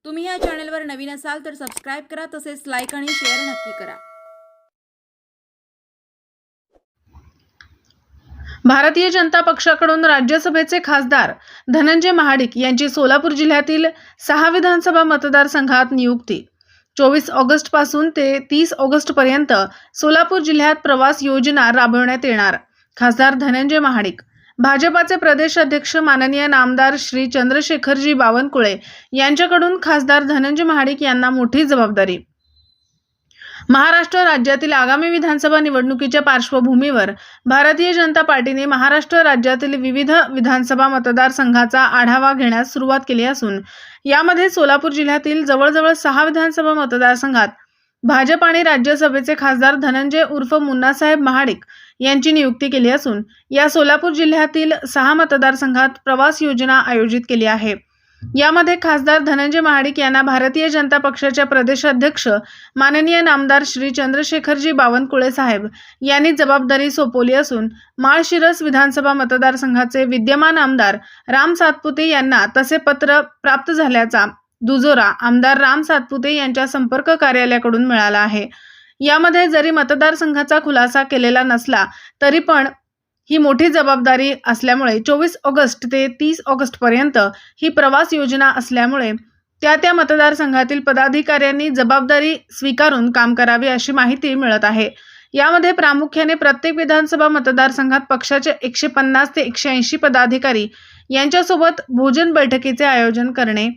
तुम्ही या चॅनलवर नवीन असाल तर सबस्क्राइब करा, तसेच लाईक आणि शेअर नक्की करा। भारतीय जनता पक्षाकडून राज्यसभेचे खासदार धनंजय महाडिक यांची सोलापूर जिल्ह्यातील 6 विधानसभा मतदारसंघात नियुक्ती। 24 ऑगस्ट पासून ते 30 ऑगस्ट पर्यंत सोलापूर जिल्ह्यात प्रवास योजना राबवण्यात येणार। खासदार धनंजय महाडिक, भाजपाचे प्रदेश अध्यक्ष माननीय नामदार श्री चंद्रशेखरजी बावनकुळे यांच्याकडून खासदार धनंजय महाडिक यांना मोठी जबाबदारी। महाराष्ट्र राज्यातील आगामी विधानसभा निवडणुकीच्या पार्श्वभूमीवर भारतीय जनता पार्टीने महाराष्ट्र राज्यातील विविध विधानसभा मतदारसंघाचा आढावा घेण्यास सुरुवात केली असून यामध्ये सोलापूर जिल्ह्यातील जवळजवळ 6 विधानसभा मतदारसंघात भाजप आणि राज्यसभेचे खासदार धनंजय उर्फ मुन्नासाहेब महाडिक यांची नियुक्ती केली असून या सोलापूर जिल्ह्यातील 6 मतदारसंघात प्रवास योजना आयोजित केली आहे। यामध्ये खासदार धनंजय महाडिक यांना भारतीय जनता पक्षाच्या प्रदेशाध्यक्ष माननीय नामदार श्री चंद्रशेखरजी बावनकुळे साहेब यांनी जबाबदारी सोपवली असून माळशिरस विधानसभा मतदारसंघाचे विद्यमान आमदार राम सातपुते यांना तसे पत्र प्राप्त झाल्याचा दुजोरा आमदार राम सातपुते यांच्या संपर्क कार्यालयाकडून मिळाला आहे। यामध्ये जरी मतदारसंघाचा खुलासा केलेला नसला तरी पण ही मोठी जबाबदारी असल्यामुळे 24 ऑगस्ट ते 30 ऑगस्ट पर्यंत ही प्रवास योजना असल्यामुळे त्या मतदारसंघातील पदाधिकाऱ्यांनी जबाबदारी स्वीकारून काम करावे अशी माहिती मिळत आहे। यामध्ये प्रामुख्याने प्रत्येक विधानसभा मतदारसंघात पक्षाचे 150 ते 180 पदाधिकारी यांच्यासोबत भोजन बैठकीचे आयोजन करणे,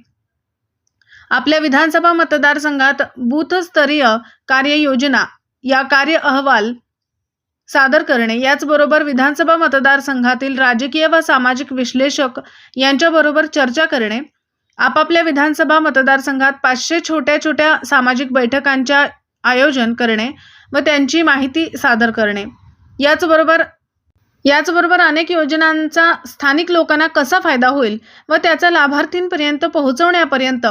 आपल्या विधानसभा मतदारसंघात बूथस्तरीय कार्ययोजना या कार्य अहवाल सादर करणे, याचबरोबर विधानसभा मतदारसंघातील राजकीय व सामाजिक विश्लेषक यांच्याबरोबर चर्चा करणे, आपापल्या विधानसभा मतदारसंघात 500 छोट्या सामाजिक बैठकांच्या आयोजन करणे व त्यांची माहिती सादर करणे, याचबरोबर अनेक योजनांचा स्थानिक लोकांना कसा फायदा होईल व त्याचा लाभार्थींपर्यंत पोहोचवण्यापर्यंत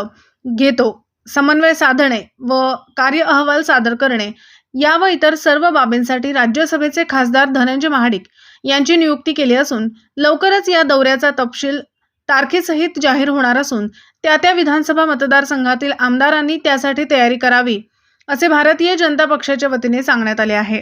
घेतो समन्वय साधणे व कार्य अहवाल सादर करणे, या व इतर सर्व बाबींसाठी राज्यसभेचे खासदार धनंजय महाडिक यांची नियुक्ती केली असून लवकरच या दौऱ्याचा तपशील तारखेसहित जाहीर होणार असून त्या विधानसभा मतदारसंघातील आमदारांनी त्यासाठी तयारी करावी असे भारतीय जनता पक्षाच्या वतीने सांगण्यात आले आहे।